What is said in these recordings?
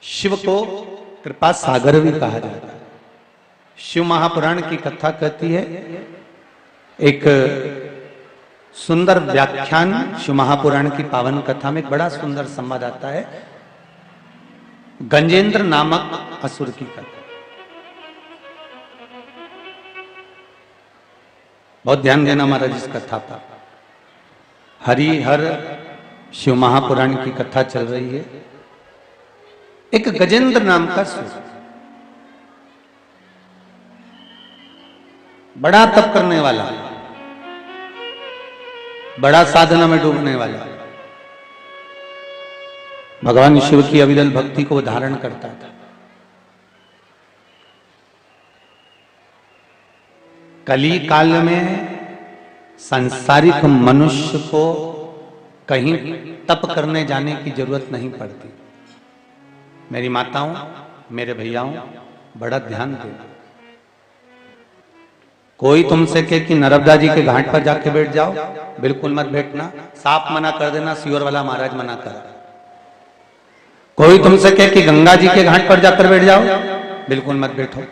शिव को कृपा सागर भी कहा जाता है। शिव महापुराण की कथा कहती है, एक सुंदर व्याख्यान शिव महापुराण की पावन कथा में एक बड़ा सुंदर संवाद आता है। गजेंद्र नामक असुर की कथा, बहुत ध्यान देना महाराज इस कथा पर। हरिहर शिव महापुराण की कथा चल रही है। एक गजेंद्र नाम का असुर बड़ा तप करने वाला, बड़ा साधना में डूबने वाला, भगवान शिव की अविरल भक्ति को धारण करता था। कली काल में सांसारिक मनुष्य को कहीं तप करने जाने की जरूरत नहीं पड़ती। मेरी माताओं, मेरे भैयाओं, बड़ा ध्यान देना। कोई तुमसे कहे कि नर्मदा जी के घाट पर जाके बैठ जाओ, बिल्कुल मत बैठना। साफ मना कर देना, सियोर वाला महाराज मना कर। कोई तुमसे कहे कि गंगा जी के घाट पर जाकर बैठ जाओ, बिल्कुल मत बैठो।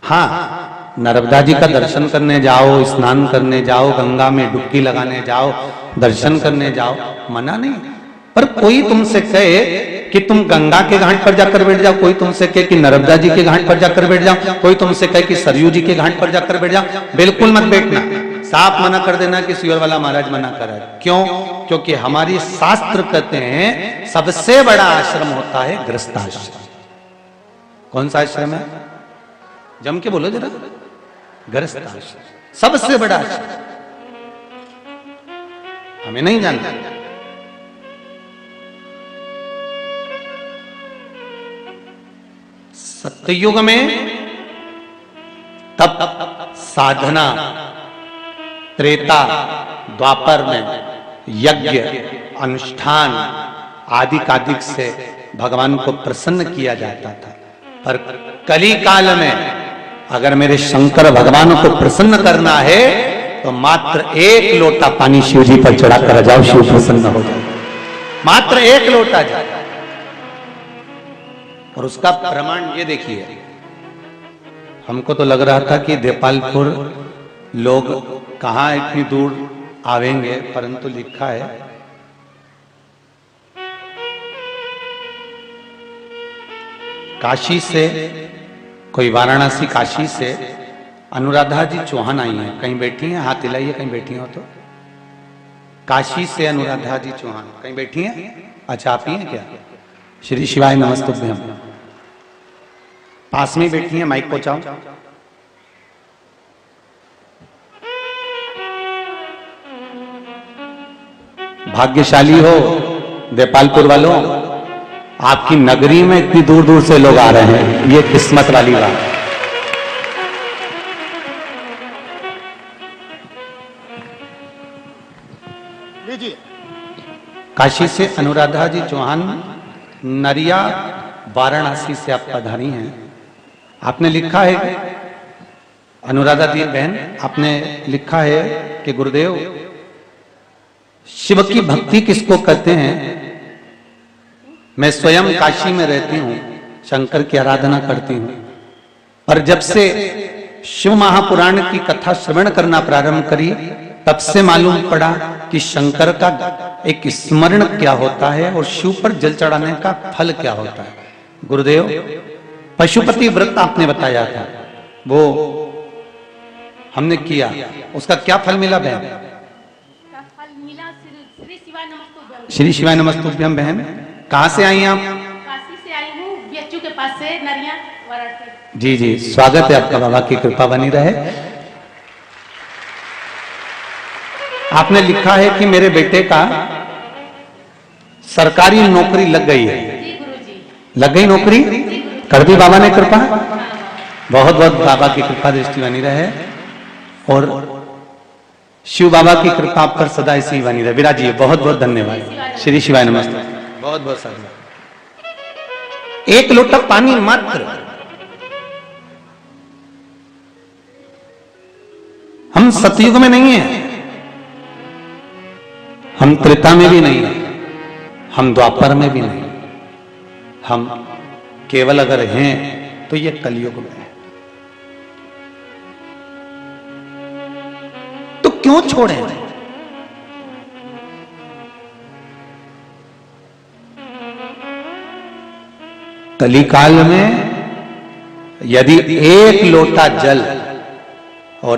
हाँ, नर्मदा जी का दर्शन करने जाओ, स्नान करने जाओ, गंगा में डुबकी लगाने जाओ, दर्शन करने जाओ, मना नहीं। पर कोई तुमसे कहे कि तुम गंगा के घाट पर जाकर बैठ जाओ, कोई तुमसे कहे कि नर्मदा जी के घाट पर जाकर बैठ जाओ, कोई तुमसे कहे कि सरयू जी के घाट पर जाकर बैठ जाओ, बिल्कुल मत बैठना। साफ मना कर देना कि सियोर वाला महाराज मना कर रहा है। क्यों? क्योंकि हमारी शास्त्र कहते हैं सबसे बड़ा आश्रम होता है गृहस्थाश्रम। कौन सा आश्रम है? जम के बोलो जरा। गृहस्थाश्रम सबसे बड़ा आश्रम। हमें नहीं जानना। सत्ययुग में तप साधना, त्रेता द्वापर में यज्ञ अनुष्ठान आदि कादिक से भगवान को प्रसन्न किया जाता था। पर कली काल में अगर मेरे शंकर भगवान को प्रसन्न करना है तो मात्र एक लोटा पानी शिव जी पर चढ़ाकर जाओ, शिव प्रसन्न हो जाए। मात्र एक लोटा जाए। और उसका प्रमाण ये देखिए, हमको तो लग रहा था कि देपालपुर लोग कहां इतनी दूर आवेंगे, परंतु लिखा है काशी से, कोई वाराणसी काशी से अनुराधा जी चौहान आई हैं। कहीं बैठी हैं? हाथ हिलाइए कहीं बैठी हो तो। काशी से अनुराधा जी चौहान कहीं बैठी हैं? अच्छा, आप ही हैं क्या? श्री शिवाय नमस्तुभ्यम। पास में बैठी हैं, माइक पहुंचाओ। भाग्यशाली हो देपालपुर वालों, आपकी नगरी में इतनी दूर दूर से लोग आ रहे हैं, ये किस्मत वाली बात। लीजिए। काशी से अनुराधा जी चौहान, नरिया वाराणसी से आप पधारी हैं। आपने लिखा है, अनुराधा जी बहन, आपने लिखा है कि गुरुदेव, शिव की भक्ति किसको कहते हैं? मैं स्वयं काशी में रहती हूं, शंकर की आराधना करती हूं, पर जब से शिव महापुराण की कथा श्रवण करना प्रारंभ करी, तब से मालूम पड़ा कि शंकर का एक स्मरण क्या होता है और शिव पर जल चढ़ाने का फल क्या होता है। गुरुदेव, पशुपति व्रत आपने बताया था, वो हमने किया, उसका क्या फल मिला बहन? श्री शिवाय नमस्तुभ्यम। बहन कहां से आई हैं आप? काशी से आई हूँ, बीएचयू के पास से, नरिया वाराणसी। जी जी, स्वागत है आपका, बाबा की कृपा बनी रहे। आपने लिखा है कि मेरे बेटे का सरकारी नौकरी लग गई है। जी गुरुजी। लग गई नौकरी? कर दी बाबा ने कृपा? बहुत बहुत बाबा की कृपा दृष्टि बनी रहे और शिव बाबा की कृपा आप पर सदा ऐसी ही बनी रहे। विराजिए, बहुत बहुत धन्यवाद। श्री शिवाय नमस्ते। बहुत बहुत साधु। एक लोटा पानी मात्र। हम सतयुग में नहीं है, हम त्रेता में भी नहीं है, हम द्वापर में भी नहीं, हम केवल अगर हैं तो ये कलयुग में है। तो क्यों छोड़ें? कलिकाल में यदि एक लोटा जल और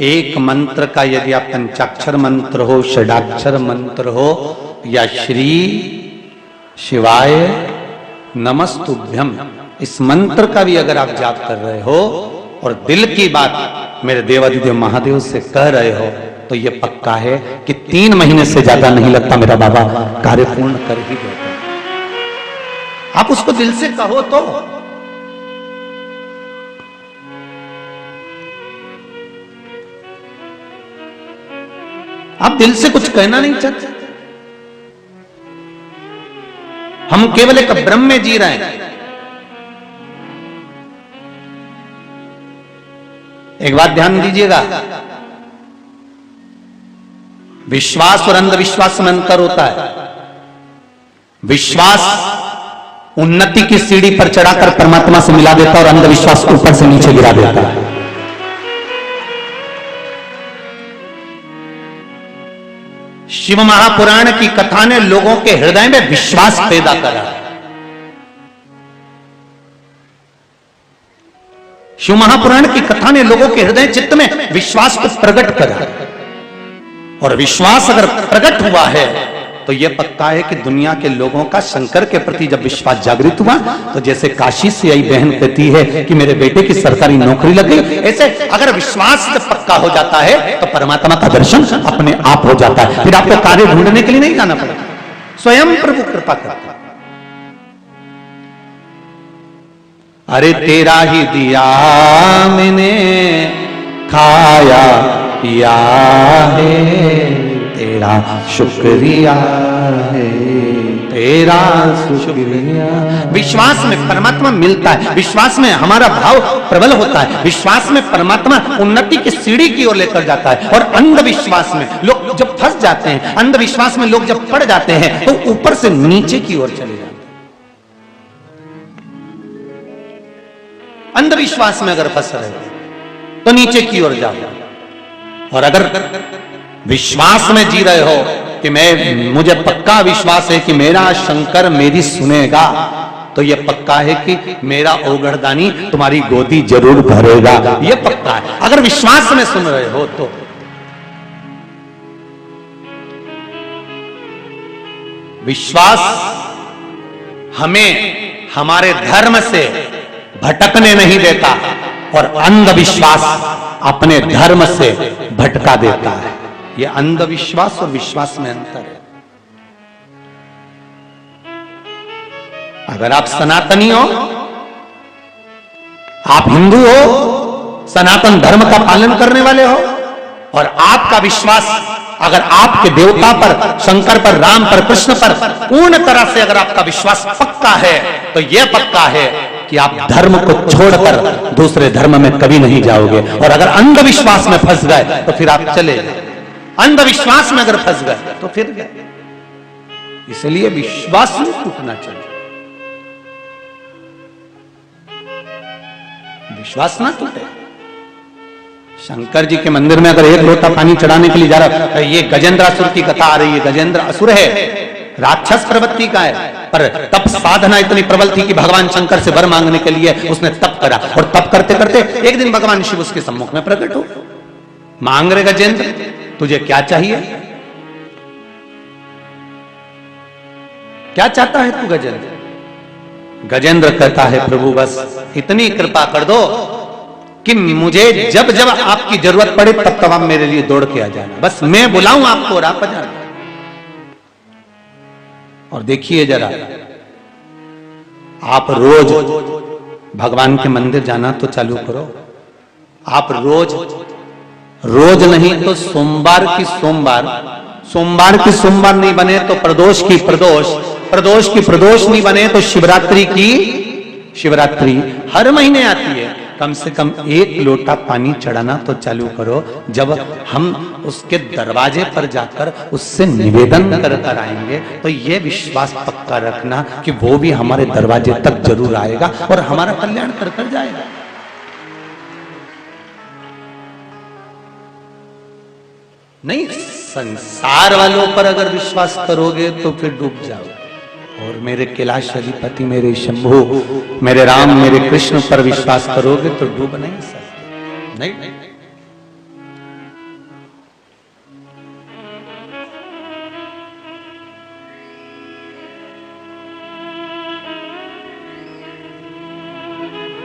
एक मंत्र का, यदि आप पंचाक्षर मंत्र हो, षडाक्षर मंत्र हो, या श्री शिवाय नमस्तुभ्यम, इस मंत्र का भी अगर आप जाप कर रहे हो और दिल की बात मेरे देवाधिदेव महादेव से कह रहे हो, तो यह पक्का है कि 3 महीने से ज्यादा नहीं लगता मेरा बाबा कार्य पूर्ण कर ही देता। आप उसको दिल से कहो तो। आप दिल से कुछ कहना नहीं चाहते। हम केवल एक भ्रम में जी रहे हैं। एक बात ध्यान दीजिएगा, विश्वास और अंधविश्वास में अंतर होता है। विश्वास उन्नति की सीढ़ी पर चढ़ाकर परमात्मा से मिला देता है और अंधविश्वास ऊपर से नीचे गिरा देता है। शिव महापुराण की कथा ने लोगों के हृदय में विश्वास पैदा करा। शिव महापुराण की कथा ने लोगों के हृदय चित्त में विश्वास को प्रकट करा, और विश्वास अगर प्रकट हुआ है तो यह पक्का है कि दुनिया के लोगों का शंकर के प्रति जब विश्वास जागृत हुआ, तो जैसे काशी से आई बहन कहती है कि मेरे बेटे की सरकारी नौकरी लग गई, ऐसे अगर विश्वास जब पक्का हो जाता है तो परमात्मा का दर्शन अपने आप हो जाता है। फिर आपको कार्य ढूंढने के लिए नहीं जाना पड़ेगा, स्वयं प्रभु कृपा करता है। अरे तेरा ही दिया मैंने खाया पिया है, तेरा शुक्रिया है, तेरा शुक्रिया। विश्वास में परमात्मा मिलता है, विश्वास में हमारा भाव प्रबल होता है, विश्वास में परमात्मा उन्नति की सीढ़ी की ओर लेकर जाता है। और अंधविश्वास में लोग जब फंस जाते हैं, अंधविश्वास में लोग जब पड़ जाते हैं, तो ऊपर से नीचे की ओर चले जाते हैं। अंधविश्वास में अगर फंस रहे हो तो नीचे की ओर जाओ, और अगर विश्वास में जी रहे हो कि मुझे पक्का विश्वास है कि मेरा शंकर मेरी सुनेगा, तो यह पक्का है कि मेरा ओगढ़दानी तुम्हारी गोदी जरूर भरेगा, यह पक्का है। अगर विश्वास में सुन रहे हो तो विश्वास हमें हमारे धर्म से भटकने नहीं देता, और अंधविश्वास अपने धर्म से भटका देता है। यह अंधविश्वास और विश्वास में अंतर है। अगर आप सनातनी हो, आप हिंदू हो, सनातन धर्म का पालन करने वाले हो, और आपका विश्वास अगर आपके देवता पर, शंकर पर, राम पर, कृष्ण पर पूर्ण तरह से अगर आपका विश्वास पक्का है, तो यह पक्का है कि आप धर्म को छोड़कर दूसरे धर्म में कभी नहीं जाओगे। और अगर अंधविश्वास में फंस गए तो फिर आप चले गए, अंधविश्वास में अगर फंस गए तो फिर गए। इसलिए विश्वास नहीं टूटना चाहिए, विश्वास ना टूटे। शंकर जी के मंदिर में अगर एक लोटा पानी चढ़ाने के लिए जा रहा है, ये गजेंद्रासुर की कथा आ रही है। गजेंद्र असुर है, राक्षस प्रवृत्ति का है, पर तप साधना इतनी प्रबल थी कि भगवान शंकर से वर मांगने के लिए उसने तप करा, और तप करते करते एक दिन भगवान शिव उसके सम्मुख में प्रकट हो। मांग रहे गजेंद्र, तुझे क्या चाहिए? क्या चाहता है तू गजेंद्र? गजेंद्र कहता है, प्रभु बस इतनी कृपा कर दो कि मुझे जब जब आपकी जरूरत पड़े तब तब आप मेरे लिए दौड़ के आ जाना, बस मैं बुलाऊं आपको और आप आ जाना। और देखिए जरा, आप रोज भगवान के मंदिर जाना तो चालू करो। आप रोज नहीं तो सोमवार की सोमवार नहीं बने तो प्रदोष की प्रदोष नहीं बने तो शिवरात्रि की शिवरात्रि। हर महीने आती है, कम से कम एक लोटा पानी चढ़ाना तो चालू करो। जब हम उसके दरवाजे पर जाकर उससे निवेदन कर कर आएंगे तो ये विश्वास पक्का रखना कि वो भी हमारे दरवाजे तक जरूर आएगा और हमारा कल्याण कर कर जाएगा। नहीं, संसार वालों पर अगर विश्वास करोगे तो फिर डूब जाओ। और मेरे कैलाश अधिपति, मेरे शंभु, मेरे राम, मेरे कृष्ण पर विश्वास करोगे तो डूब नहीं सकते। नहीं,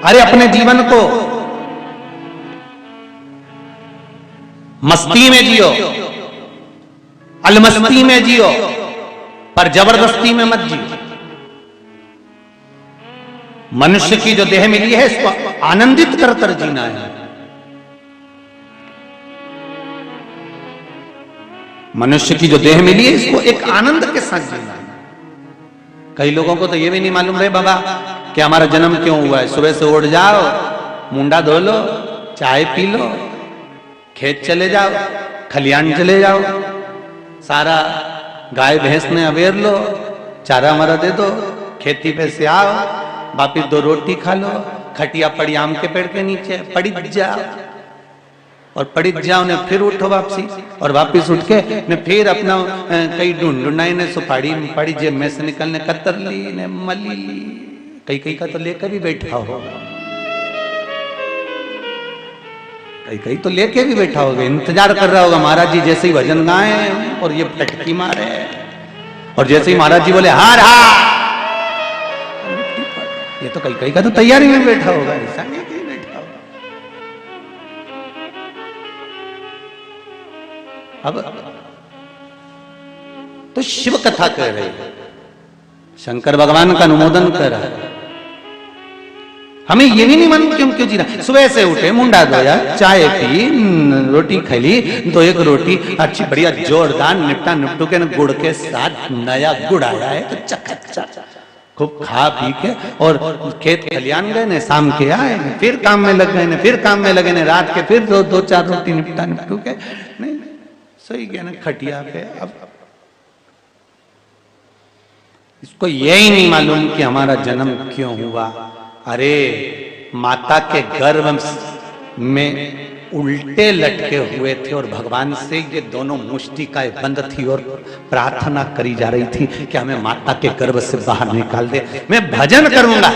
अरे अपने जीवन को मस्ती में जियो, अलमस्ती में जियो, पर जबरदस्ती में मत जियो। मनुष्य की जो देह मिली है इसको आनंदित कर कर जीना है। मनुष्य की जो देह मिली है इसको एक आनंद के साथ जीना है। कई लोगों को तो ये भी नहीं मालूम रहे बाबा कि हमारा जन्म क्यों हुआ है। सुबह से उठ जाओ, मुंडा धो लो, चाय पी लो, खेत चले जाओ, खलियान चले जाओ, सारा गाय भैंस ने अवेर लो, चारा मरा दे दो, खेती पे से आओ, वापिस 2 रोटी खा लो, खटिया पड़ी आम के पेड़ के नीचे पड़ी जाओ, और पड़ी जाओ ने फिर उठो वापसी, और वापिस उठ के ने फिर अपना कई ढूंढाई ने सुपाड़ी पड़ी जेब में से निकलने कतर ली ने मली ली। कई का तो लेकर भी बैठा हो, कई तो लेके भी बैठा होगा, इंतजार कर रहा होगा महाराज जी जैसे ही भजन गाए और ये पटकी मारे, और जैसे ही महाराज जी बोले हार हार, ये तो कई का तो तैयारी में बैठा होगा, ऐसा नहीं कि बैठा होगा। अब तो शिव कथा कह रहे, शंकर भगवान का अनुमोदन कर रहा है। हमें ये भी नहीं मालूम क्यों जीना। सुबह से उठे, मुंडा धोया, चाय पी, रोटी खैली, 2-1 रोटी अच्छी बढ़िया जोरदार निपटा निपटू के गुड़ के साथ नया गुड़ आया है तो चकाचक खूब खा पी के और खेत खलियान गए ने, शाम के आए ने, फिर काम में लग गए ने, फिर काम में लगे ने, रात के फिर 2-4 रोटी निपटा निपटू के नहीं सही गया ना खटिया पे। अब इसको यही नहीं मालूम कि हमारा जन्म क्यों हुआ। अरे माता के गर्भ में उल्टे लटके हुए थे और भगवान से ये दोनों मुष्टिकाएं बंद थी और प्रार्थना करी जा रही थी कि हमें माता के गर्भ से बाहर निकाल दे। मैं भजन करूंगा,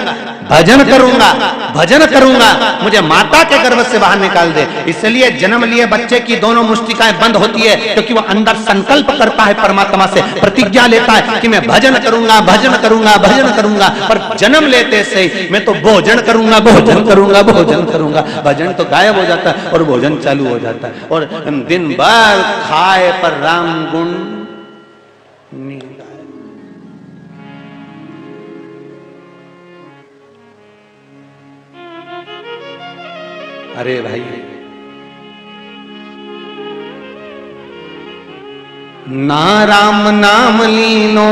भजन करूंगा, भजन करूंगा, मुझे माता के गर्भ से बाहर निकाल दे। इसलिए जन्म लिए बच्चे की दोनों मुष्टिकाएं बंद होती है क्योंकि वो अंदर संकल्प करता है, परमात्मा से प्रतिज्ञा लेता है कि मैं भजन करूंगा, भजन करूंगा, भजन करूंगा। पर जन्म लेते से ही मैं तो भोजन करूंगा, भोजन करूंगा, भोजन करूंगा, भजन तो गायब हो जाता है और भोजन चालू हो जाता है। और दिन भर खाए पर राम गुण नहीं गाए। अरे भाई ना राम नाम लीनो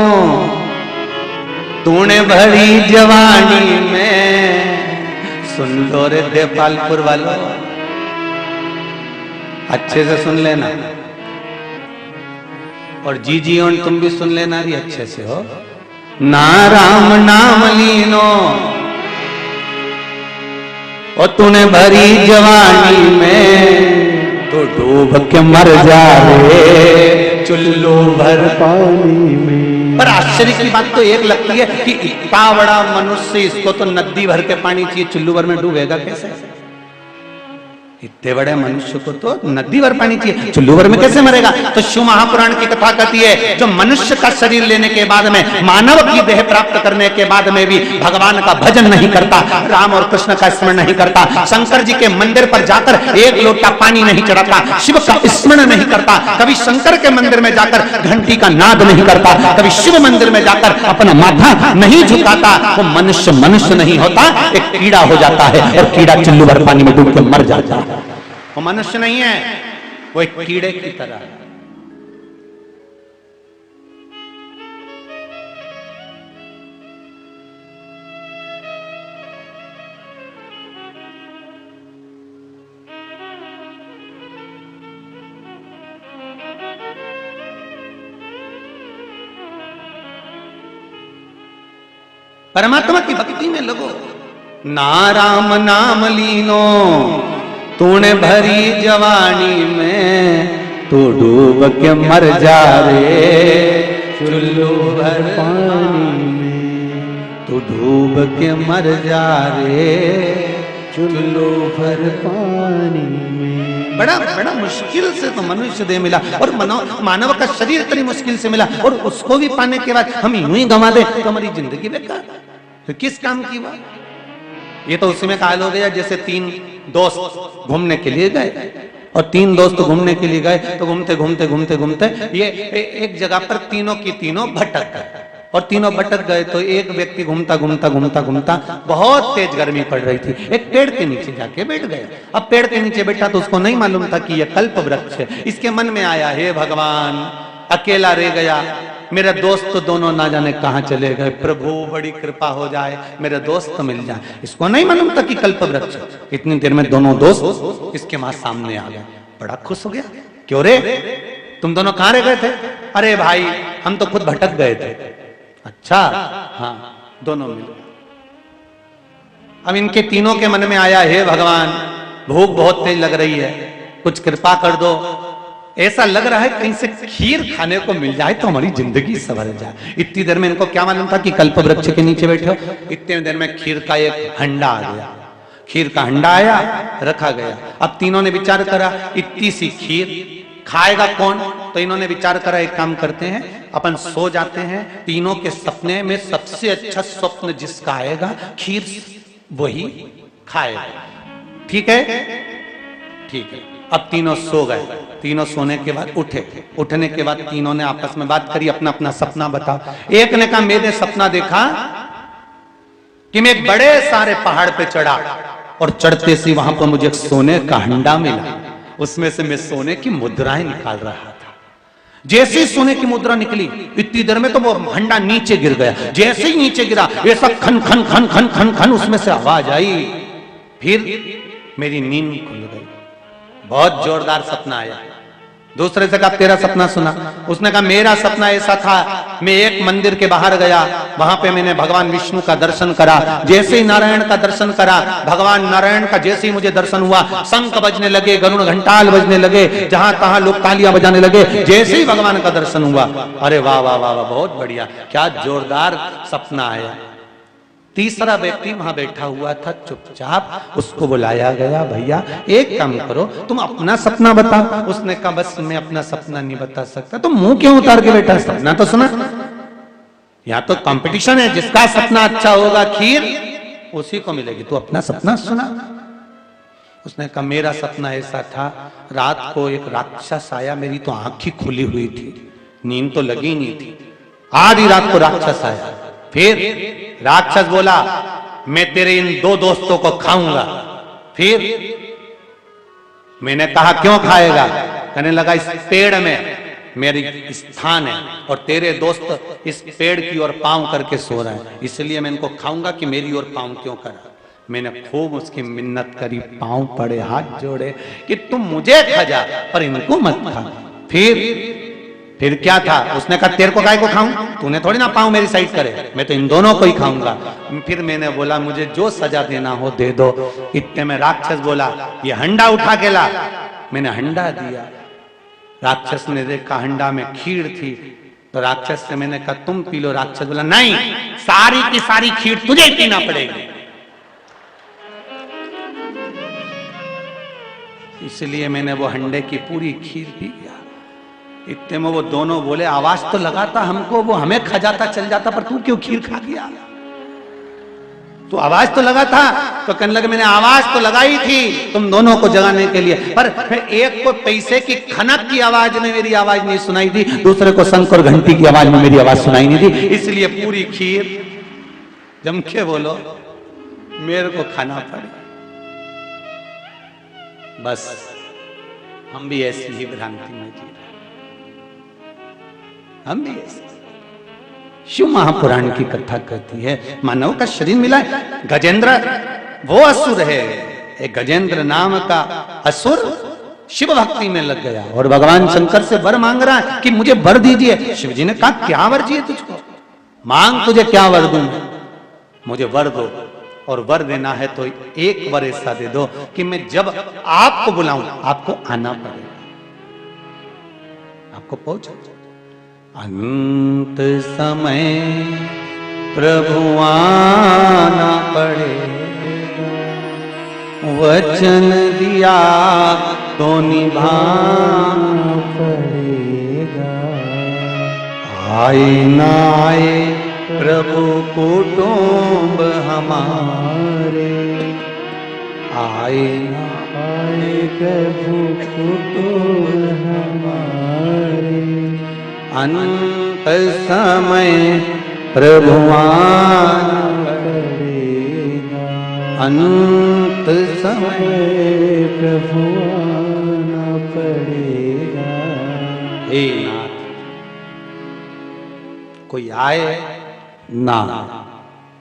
तूने भरी जवानी में। सुन लो रे देवपालपुर वालों, अच्छे से सुन लेना, और जी और तुम भी सुन लेना भी अच्छे से हो। ना राम नाम लीनो और तूने भरी जवानी में, तो डूब के मर जा रे चुल्लू भर पानी में। पर आश्चर्य की बात तो एक लगती है कि इतना बड़ा मनुष्य, इसको तो नदी भर के पानी चाहिए, चुल्लू भर में डूबेगा कैसे? इतने बड़े मनुष्य को तो नदी भर पानी चाहिए, चुल्लू भर में कैसे मरेगा? तो शिव महापुराण की कथा कहती है जो मनुष्य का शरीर लेने के बाद में, मानव की देह प्राप्त करने के बाद में भी भगवान का भजन नहीं करता, राम और कृष्ण का स्मरण नहीं करता, शंकर जी के मंदिर पर जाकर 1 लोटा पानी नहीं चढ़ाता, शिव का स्मरण नहीं करता, कभी शंकर के मंदिर में जाकर घंटी का नाद नहीं करता, कभी शिव मंदिर में जाकर अपना माथा नहीं झुकाता, वो मनुष्य मनुष्य नहीं होता, एक कीड़ा हो जाता है और कीड़ा चुल्लू भर पानी में डूब के मर जाता है। वो मनुष्य नहीं है, वो एक कीड़े की तरह है। परमात्मा की भक्ति में लगो। ना राम नाम लीनो तूने भरी जवानी में, तू डूब के मर जा रे चुल्लू भर पानी में, तू डूब के मर जा रे चुल्लू भर पानी में। बड़ा बड़ा मुश्किल से तो मनुष्य दे मिला, और मानव का शरीर इतनी मुश्किल से मिला, और उसको भी पाने के बाद हम यूं ही गंवा दे तो हमारी जिंदगी बेकार, तो किस काम की बात। ये तो उसी में कायल हो गया जैसे 3 दोस्त घूमने के लिए गए, और 3 दोस्त घूमने के लिए गए तो घूमते घूमते घूमते घूमते ये एक जगह पर तीनों की तीनों भटक गए, और तीनों भटक गए तो एक व्यक्ति घूमता घूमता घूमता घूमता बहुत तेज गर्मी पड़ रही थी, एक पेड़ के नीचे जाके बैठ गया। अब पेड़ के नीचे बैठा तो उसको नहीं मालूम था कि यह कल्प वृक्ष है। इसके मन में आया, हे भगवान अकेला रह गया, मेरे दोस्त तो दोनों ना जाने कहां चले गए, प्रभु बड़ी कृपा हो जाए मेरे दोस्त मिल जाए। इसको नहीं मालूम था कि कल्प वृक्ष। इतनी देर में दोनों दोस्त इसके मां सामने आ गए, बड़ा खुश हो गया। क्यों रे तुम दोनों कहां रह गए थे? अरे भाई हम तो खुद भटक गए थे। अच्छा हाँ, दोनों मिल गए। अब इनके तीनों के मन में आया, हे भगवान भूख बहुत तेज लग रही है, कुछ कृपा कर दो, ऐसा लग रहा है कहीं से खीर खाने को मिल जाए तो हमारी जिंदगी संवर जाए। इतनी देर में इनको क्या मालूम था कि कल्प वृक्ष के नीचे बैठे हो। इतने देर में खीर का एक हंडा आ गया, खीर का हंडा आया, रखा गया। अब तीनों ने विचार करा इतनी सी खीर खाएगा कौन, तो इन्होंने विचार करा एक काम करते हैं, अपन सो जाते हैं, तीनों के सपने में सबसे अच्छा स्वप्न जिसका आएगा खीर वही खाएगा। ठीक है? ठीक है। अब तीनों सो गए, तीनों सोने के बाद उठे, उठने के बाद तीनों ने आपस में बात करी, अपना अपना सपना बताओ। एक ने कहा मैंने सपना देखा कि मैं एक बड़े सारे पहाड़ पे चढ़ा, और चढ़ते से वहां पर मुझे एक सोने का हंडा मिला, उसमें से मैं सोने की मुद्राएं निकाल रहा था। जैसे ही सोने की मुद्रा निकली इतनी देर में तो वो हंडा नीचे गिर गया। जैसे ही नीचे गिरा ऐसा खन खन खन खन खन खन उसमें से आवाज आई। फिर मेरी नींद खुल गई, बहुत जोरदार सपना आया। दूसरे से कहा तेरा सपना सुना। उसने कहा मेरा सपना ऐसा था, मैं एक मंदिर के बाहर गया, वहां पे मैंने भगवान विष्णु का दर्शन करा। जैसे ही नारायण का दर्शन करा, भगवान नारायण का जैसे ही मुझे दर्शन हुआ, शंख बजने लगे, गरुड़ घंटाल बजने लगे, जहां तहां लोग तालियां बजाने लगे। जैसे ही भगवान का दर्शन हुआ, अरे वाह वाह वाह वाह, बहुत बढ़िया, क्या जोरदार सपना आया। तीसरा व्यक्ति वहां बैठा हुआ था चुपचाप, उसको बुलाया गया, भैया एक काम करो तुम अपना सपना बताओ। उसने कहा बस मैं अपना सपना नहीं बता सकता। तो मुंह क्यों उतार के बैठा, सपना तो सुना। यहाँ तो कंपटीशन है, जिसका सपना अच्छा होगा खीर उसी को मिलेगी, तू अपना सपना सुना। उसने कहा मेरा सपना ऐसा था, रात को एक राक्षस आया, मेरी तो आंख ही खुली हुई थी, नींद तो लगी नहीं थी। आधी रात को राक्षस आया, फिर राक्षस बोला मैं तेरे इन 2 दोस्तों को खाऊंगा। फिर मैंने कहा क्यों खाएगा? कहने लगा इस पेड़ में मेरी स्थान है, और तेरे दोस्त इस पेड़ की ओर पांव करके सो रहे हैं, इसलिए मैं इनको खाऊंगा कि मेरी ओर पांव क्यों करा। मैंने खूब उसकी मिन्नत करी, पांव पड़े, हाथ जोड़े कि तुम मुझे खा जा पर इनको मत खा। फिर क्या था? उसने कहा तेरे को काय को खाऊं, तूने थोड़ी ना पाऊं मेरी साइड करे, मैं तो इन दोनों को ही खाऊंगा। फिर मैंने बोला मुझे जो सजा देना हो दे दो। इतने में राक्षस बोला ये हंडा उठा के ला। मैंने हंडा दिया, राक्षस ने देखा हंडा में खीर थी, तो राक्षस से मैंने कहा तुम पी लो। राक्षस बोला नहीं, सारी की सारी खीर तुझे पीना पड़ेगी। इसलिए मैंने वो हंडे की पूरी खीर पी गया। इतने में वो दोनों बोले आवाज तो लगाता हमको, वो हमें खा जाता चल जाता, पर तू क्यों खीर खा गया? तू आवाज तो लगा था। तो कहने लगे मैंने आवाज तो लगाई थी तुम दोनों को जगाने के लिए, पर एक को पैसे की खनक की आवाज में मेरी आवाज नहीं सुनाई दी, दूसरे को शंख और घंटी की आवाज में मेरी आवाज सुनाई नहीं दी। इसलिए पूरी खीर जम के बोलो मेरे को खाना पड़े। बस हम भी ऐसी ही भ्रांति में जी, हम भी ऐसे। शिव महापुराण की कथा कहती है मानव का शरीर मिला है। गजेंद्र वो असुर है, एक गजेंद्र नाम का असुर शिव भक्ति में लग गया और भगवान शंकर से वर मांग रहा है कि मुझे वर दीजिए। शिव जी ने कहा क्या वर चाहिए तुझको, मांग तुझे क्या वर दूं। मुझे वर दो, और वर देना है तो एक वर ऐसा दे दो कि मैं जब आपको बुलाऊं आपको आना पड़ेगा, आपको पहुंच। अंत समय प्रभु आना पड़ेगा, वचन दिया तो निभाना पड़ेगा। आए ना आए प्रभु कुटुंब हमारे, आए ना आए प्रभु कुटुंब हमारे। अंत समय प्रभु आना पड़ेगा, अंत समय प्रभु आना पड़ेगा। हे नाथ, कोई आए ना,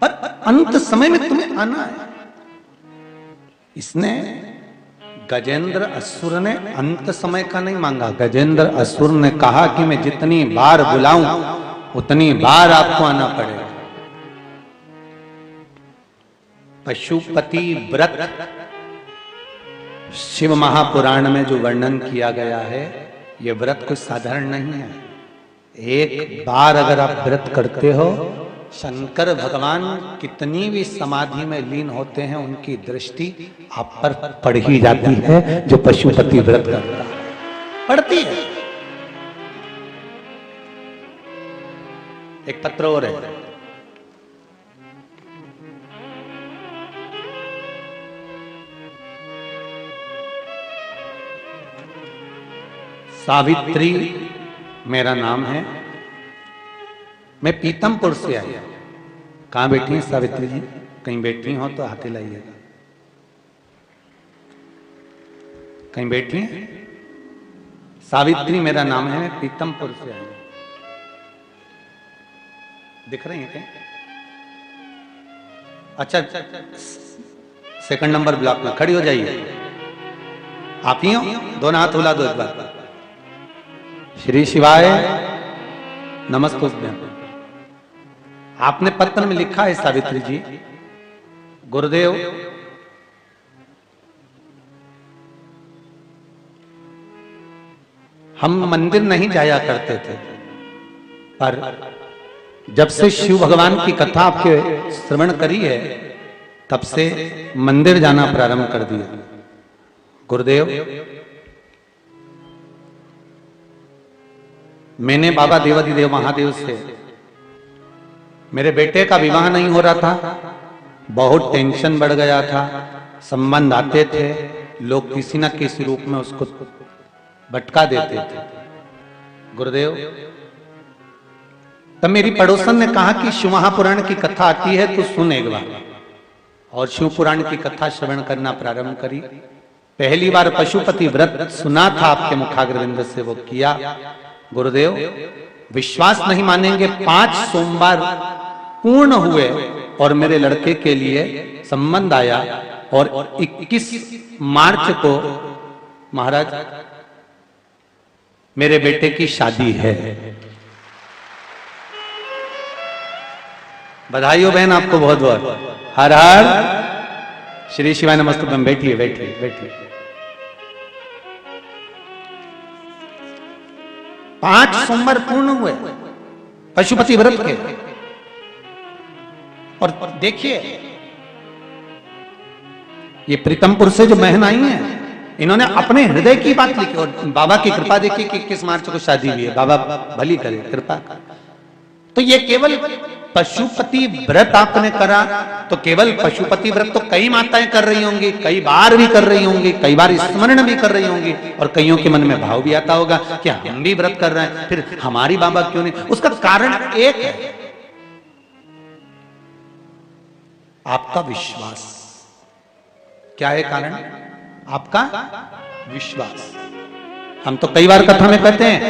पर अंत समय में तुम्हें आना है। इसने गजेंद्र असुर ने अंत समय का नहीं मांगा, गजेंद्र असुर ने कहा कि मैं जितनी बार बुलाऊं उतनी बार आपको आना पड़ेगा। पशुपति व्रत शिव महापुराण में जो वर्णन किया गया है, यह व्रत कोई साधारण नहीं है। एक बार अगर आप व्रत करते हो, शंकर भगवान कितनी भी समाधि में लीन होते हैं, उनकी दृष्टि आप पर पड़ ही जाती है। जो पशुपति व्रत करता है पड़ती है। एक पत्र और है, सावित्री मेरा नाम है, मैं पीतमपुर से आई। कहां बैठी हैं सावित्री जी? कहीं बैठी हो तो हाथ हिलाइएगा। कहीं बैठी हैं? सावित्री मेरा नाम है, मैं पीतमपुर से आई। दिख रही हैं कहीं? अच्छा, सेकंड नंबर ब्लॉक में खड़ी हो जाइए। आप ही हो? दोनों हाथ हिला दो एक बार। श्री शिवाय नमस्तुभ्यं। आपने पत्र में लिखा है सावित्री जी, गुरुदेव हम मंदिर नहीं जाया करते थे, पर जब से शिव भगवान की कथा आपके श्रवण करी है, तब से मंदिर जाना प्रारंभ कर दिया। गुरुदेव, मैंने बाबा देवाधिदेव महादेव से मेरे बेटे का विवाह नहीं हो रहा था, बहुत टेंशन बढ़ गया था। संबंध आते थे, लोग किसी न किसी रूप में उसको भटका देते थे। गुरुदेव, तब मेरी पड़ोसन ने कहा कि शिव महापुराण की कथा आती है तो सुन एक बार, और शिव पुराण की कथा श्रवण करना प्रारंभ करी। पहली बार पशुपति व्रत सुना था आपके मुखाग्रविंद से, वो किया। गुरुदेव, विश्वास नहीं मानेंगे, 5 सोमवार पूर्ण हुए और मेरे लड़के के लिए संबंध आया, और 21 मार्च को महाराज मेरे बेटे की शादी है। बधाई हो बहन आपको बहुत बहुत। हर हर श्री शिवाय नमस्तुभ्यं। बैठिए बैठिए बैठिए। 5 सोमवार पूर्ण हुए पशुपति व्रत के, और देखिए ये प्रीतमपुर से जो बहन आई हैं, इन्होंने अपने हृदय की बात लिखी, और बाबा की कृपा देखिए कि 21 मार्च को शादी हुई है। बाबा भली करे, कृपा। तो ये केवल पशुपति व्रत आपने करा, तो केवल पशुपति व्रत तो कई माताएं कर रही होंगी, कई बार भी कर रही होंगी, कई बार स्मरण भी कर रही होंगी, और कईयों के मन में भाव भी आता होगा कि हम भी व्रत कर रहे हैं, फिर हमारी बाबा क्यों नहीं? उसका कारण एक है, आपका विश्वास। क्या है कारण? आपका विश्वास। हम तो कई बार कथा में कहते हैं,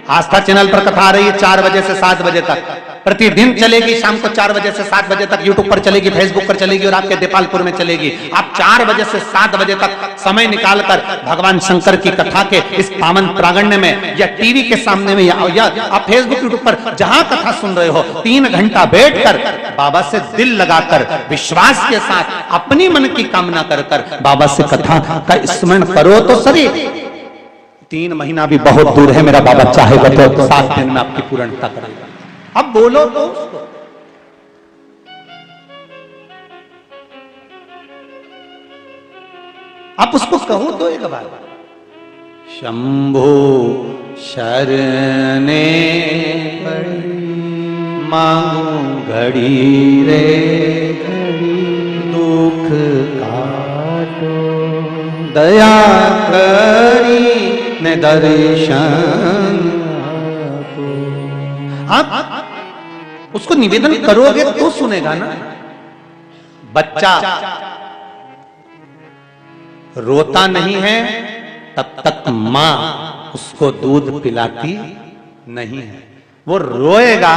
आस्था चैनल पर कथा आ रही है 4 बजे से 7 बजे तक, प्रतिदिन चलेगी, शाम को 4 बजे से 7 बजे तक यूट्यूब पर चलेगी, फेसबुक पर चलेगी और आपके देपालपुर में चलेगी। आप 4 बजे से 7 बजे तक समय निकालकर भगवान शंकर की कथा के इस पावन प्रांगण में या टीवी के सामने में या आप फेसबुक यूट्यूब पर जहां कथा सुन रहे हो 3 घंटा बैठकर बाबा से दिल लगाकर विश्वास के साथ अपनी मन की कामना कर बाबा से कथा का स्मरण करो तो सही। 3 महीना भी बहुत दूर है, मेरा बाबा चाहेगा तो 7 दिन में आपकी पूर्णता करेगा। अब बोलो तो उसको, आप उसको कहो तो एक बार, शंभो शरणे पड़ी मांगू घड़ी रे घड़ी, दुख काटो दया करी ने दर्शन। आप उसको निवेदन करोगे तो सुनेगा ना। बच्चा रोता नहीं है तब तक मां उसको दूध पिलाती नहीं है। वो रोएगा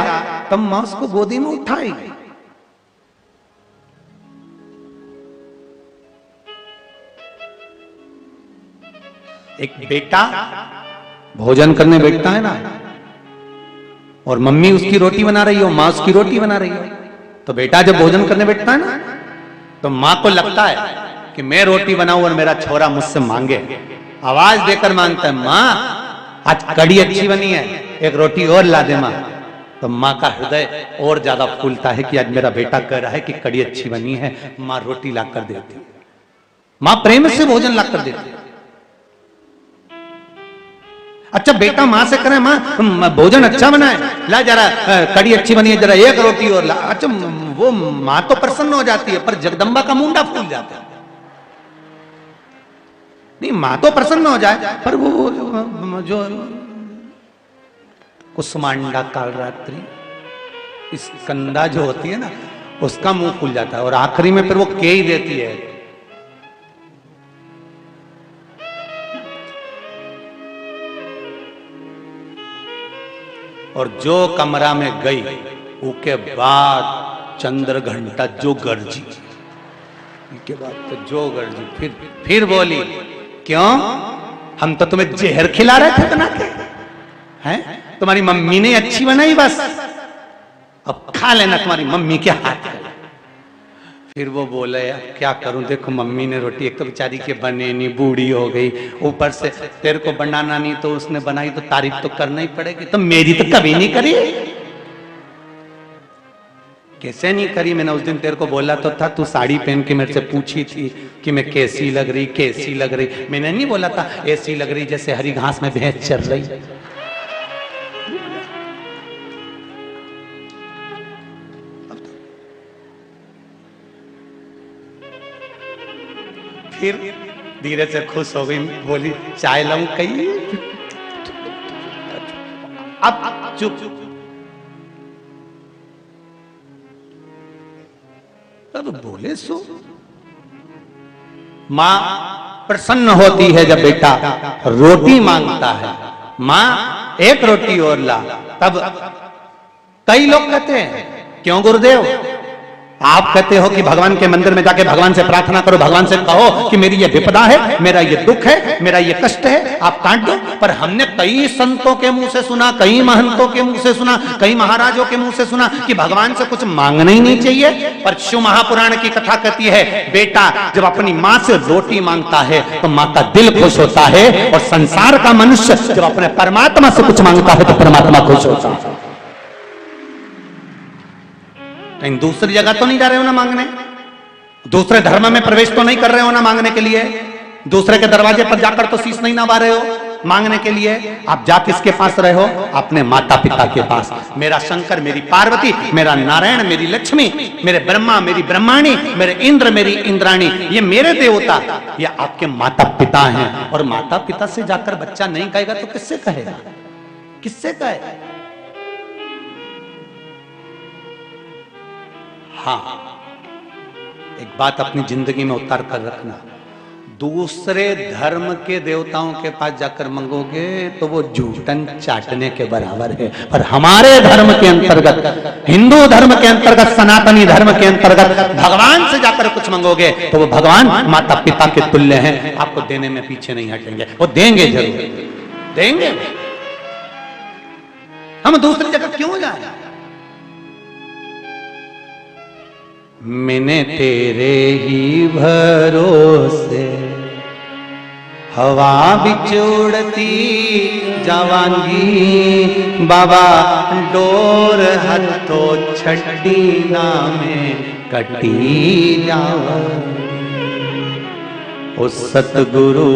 तब मां उसको गोदी में उठाएगी। एक बेटा भोजन करने बैठता है ना, और मम्मी उसकी रोटी बना रही हो, मां उसकी रोटी बना रही हो, तो बेटा जब भोजन करने बैठता है ना, तो मां को लगता है कि मैं रोटी बनाऊं और मेरा छोरा मुझसे मांगे, आवाज देकर मांगता है, मां आज कड़ी अच्छी बनी है, एक रोटी और ला दे मां। तो मां का हृदय और ज्यादा फूलता है कि आज मेरा बेटा कह रहा है कि कड़ी अच्छी बनी है, मां रोटी ला कर देती है, मां प्रेम से भोजन ला कर देती है। अच्छा बेटा मां से करे, मां भोजन अच्छा बना है, ला जरा कड़ी अच्छी बनी है, जरा एक रोटी और ला। अच्छा वो मां तो प्रसन्न हो जाती है, पर जगदम्बा का मुंडा फूल जाता है। नहीं, मां तो प्रसन्न हो जाए, पर वो जो कुसमांडा कालरात्रि स्कंदा जो होती है ना, उसका मुंह फूल जाता है, और आखिरी में फिर वो के ही देती है। और जो कमरा में गई उसके बाद चंद्र घंटा जो गर्जी, उसके बाद तो जो गर्जी, फिर बोली, क्यों हम तो तुम्हें जहर खिला रहे थे बना के, हैं तुम्हारी मम्मी ने अच्छी बनाई, बस अब खा लेना तुम्हारी मम्मी के हाथ। फिर वो बोले, क्या करूं, देखो मम्मी ने रोटी, एक तो बेचारी के बने नहीं, बूढ़ी हो गई, ऊपर से तेरे को बनाना नहीं तो उसने बनाई, तो तारीफ तो करना ही पड़ेगी, तो मेरी तो कभी नहीं करी। कैसे नहीं करी, मैंने उस दिन तेरे को बोला तो था, तू साड़ी पहन के मेरे से पूछी थी कि मैं कैसी लग रही, कैसी लग रही। मैंने नहीं बोला था ऐसी लग रही जैसे हरी घास में भैंस चल रही। फिर धीरे से खुश हो गई, बोली चाय लाऊं कहीं। अब चुप, अब बोले सो। मां प्रसन्न होती है जब बेटा रोटी मांगता है, मां एक रोटी और ला। तब कई लोग कहते हैं, क्यों गुरुदेव आप कहते हो कि भगवान के मंदिर में जाके भगवान से प्रार्थना करो, भगवान से कहो कि मेरी ये विपदा है, मेरा ये दुख है, मेरा ये कष्ट है, आप काट दो। पर हमने कई संतों के मुंह से सुना, कई महंतों के मुंह से सुना, कई महाराजों के मुंह से सुना कि भगवान से कुछ मांगना ही नहीं चाहिए। पर शिव महापुराण की कथा कहती है, बेटा जब अपनी मां से रोटी मांगता है तो मां का दिल खुश होता है, और संसार का मनुष्य जब अपने परमात्मा से कुछ मांगता है तो परमात्मा खुश होता है। कहीं दूसरी जगह तो नहीं जा रहे हो ना मांगने, दूसरे धर्म में प्रवेश तो नहीं कर रहे हो ना मांगने के लिए, दूसरे के दरवाजे पर जाकर तो शीश नहीं नवा रहे हो मांगने के लिए। आप जा किसके पास रहे हो? अपने माता पिता के पास। मेरा शंकर, मेरी पार्वती, मेरा नारायण, मेरी लक्ष्मी, मेरे ब्रह्मा, मेरी ब्रह्माणी, मेरे इंद्र, मेरी इंद्राणी, ये मेरे देवता, ये आपके माता पिता हैं। और माता पिता से जाकर बच्चा नहीं कहेगा तो किससे कहेगा, किससे कहेगा? हाँ, एक बात अपनी जिंदगी में उतार कर रखना, दूसरे धर्म के देवताओं के पास जाकर मांगोगे तो वो जूठन चाटने के बराबर है। पर हमारे धर्म के अंतर्गत, हिंदू धर्म के अंतर्गत, सनातनी धर्म के अंतर्गत भगवान से जाकर कुछ मांगोगे तो वो भगवान माता पिता के तुल्य हैं, आपको देने में पीछे नहीं हटेंगे, वो देंगे, जरूर देंगे। हम दूसरी जगह क्यों जाए? मैंने तेरे ही भरोसे हवा बिच उड़ती जावांगी, बाबा डोर हथो छड्डी ना में कटी जावांगी। ओ सतगुरु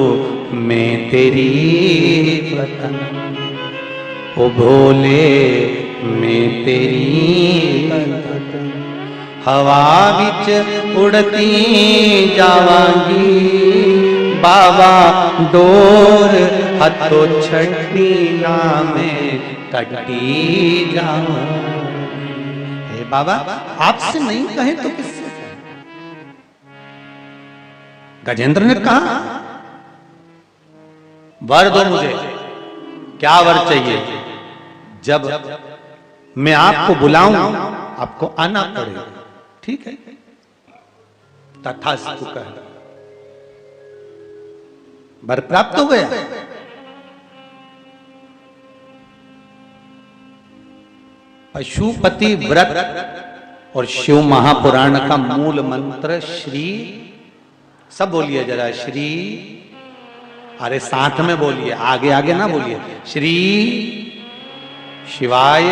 मैं तेरी वतन, ओ भोले मैं तेरी वतन, हवा बिच उड़ती जावांगी, बाबा डोर हथो छड्डी ना में कटी जावांगी। हे बाबा, आपसे नहीं कहे तो किससे? गजेंद्र ने कहा वर दो मुझे, क्या वर चाहिए? जब मैं आपको बुलाऊं आपको आना पड़ेगा। ठीक है, तथास्तु कह, वर प्राप्त हो गया। पशुपति व्रत और शिव महापुराण का मूल मंत्र श्री, सब बोलिए जरा, श्री, अरे साथ में बोलिए, आगे आगे ना बोलिए, श्री शिवाय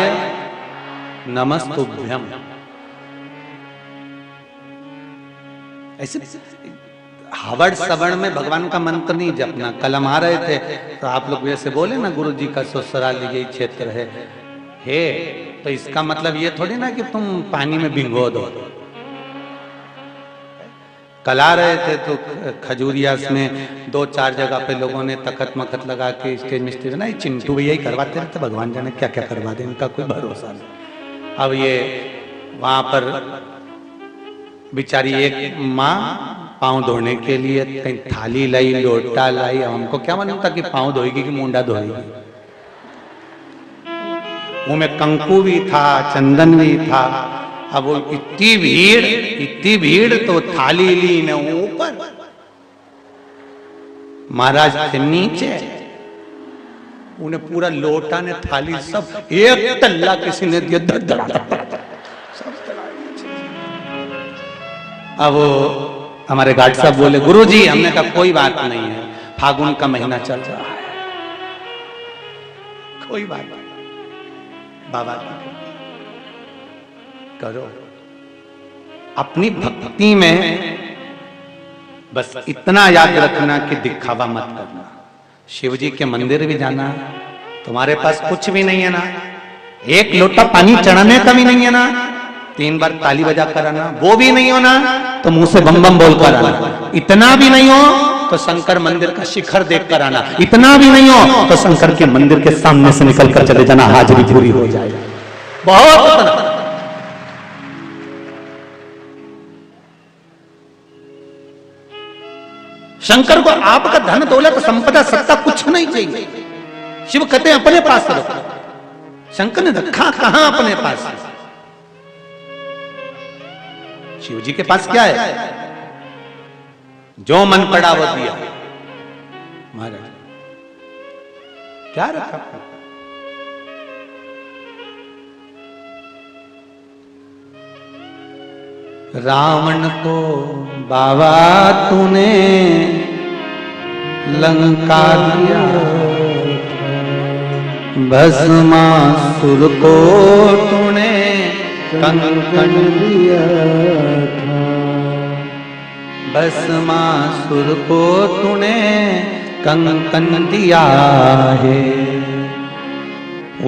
नमस्तुभ्यम। ऐसे हवड़ सवर्ण में भगवान का मंत्र नहीं जपना। कल हम आ रहे थे तो आप लोग जैसे बोले ना, गुरु जी का ससुराल यही क्षेत्र है, तो इसका मतलब ये थोड़ी ना कि तुम पानी में भिंगो दो। कल आ रहे थे तो खजूरिया में 2-4 जगह पे लोगों ने तखत मखत लगा के स्टेज में स्टेज ना, चिंटू भैया ही करवाते रहते, भगवान जाने क्या क्या करवा दे, इनका कोई भरोसा नहीं। अब ये वहां पर बेचारी एक माँ पाँव धोने के लिए कहीं थाली लाई, लोटा लाई, हमको क्या मालूम था कि पाँव धोएगी कि मुंडा धोएगी। मुंह में कंकु भी था, चंदन भी था। अब वो इतनी भीड़ तो थाली ली ने ऊपर, महाराज थे नीचे, उन्हें पूरा लोटा ने थाली सब एक तल्ला किसी ने दिया, अब हमारे गार्ड साहब बोले गुरुजी, हमने कहा कोई बात नहीं है, फागुन का महीना चल रहा है, कोई बात नहीं, बाबा करो। अपनी भक्ति में बस इतना याद रखना कि दिखावा मत करना। शिव जी के मंदिर भी जाना, तुम्हारे पास कुछ भी नहीं है ना, एक लोटा पानी चढ़ाने का भी नहीं है ना, 3 बार ताली बजा कर आना, वो भी नहीं हो ना तो मुंह से बम बम बोल कर आना। इतना भी नहीं हो तो शंकर मंदिर का शिखर देख कर आना। इतना भी नहीं हो तो शंकर के मंदिर के सामने से निकल कर चले जाना, हाजिरी पूरी हो जाएगी। बहुत शंकर को आपका धन दौलत संपदा सत्ता कुछ नहीं चाहिए। शिव कहते हैं अपने पास रखो, शंकर ने रखा कहां अपने पास? शिव जी के पास क्या है? जो मन पड़ा वो दिया। महाराज क्या रखा? रावण को बाबा तूने लंका दिया, भस्मासुर को तूने कंकण दिया था, भस्मासुर को तूने कंकण दिया है,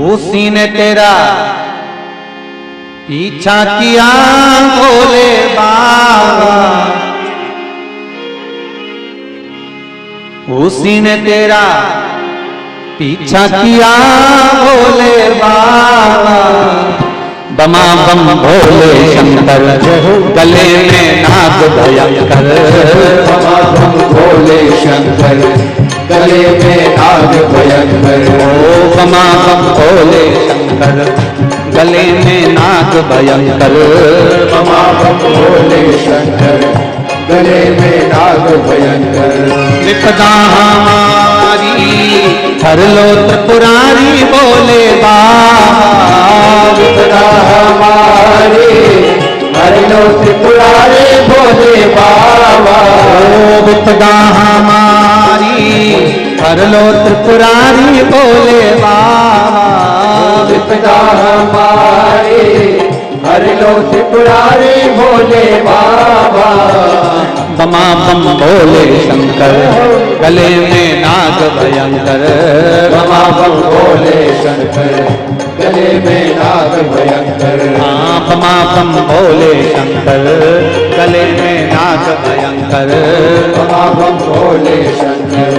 उसी ने तेरा पीछा किया भोले बाबा, उसी ने तेरा पीछा किया भोले बाबा, बमा बम भोले शंकर गले में नाग भयंकर, बमा बम भोले शंकर गले में नाग भयंकर, ओ बमा बम भोले शंकर गले में नाग भयंकर, बमा बम भोले शंकर गले में नाग भयंकर। विपदा हमारी हर लो त्रिपुरारी बोले बाबा, विपदा हमारी हर लो त्रिपुरारी बोले बाबा, ओ विपदा हमारी हर लो त्रिपुरारी बोले बाबा, विपदा हमारी हर लो त्रिपुरारी बोले बाबा, बमा बम भोले शंकर गले में नाग भयंकर, बमा बम भोले शंकर गले में नाग भयंकर, हाँ बमा बम भोले शंकर गले में नाग भयंकर, बमा बम भोले शंकर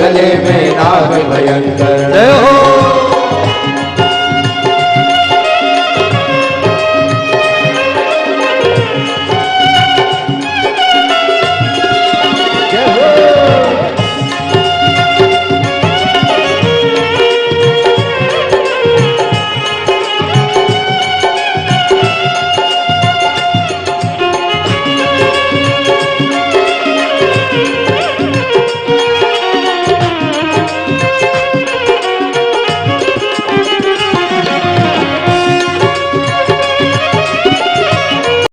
गले में नाग भयंकर। जय हो।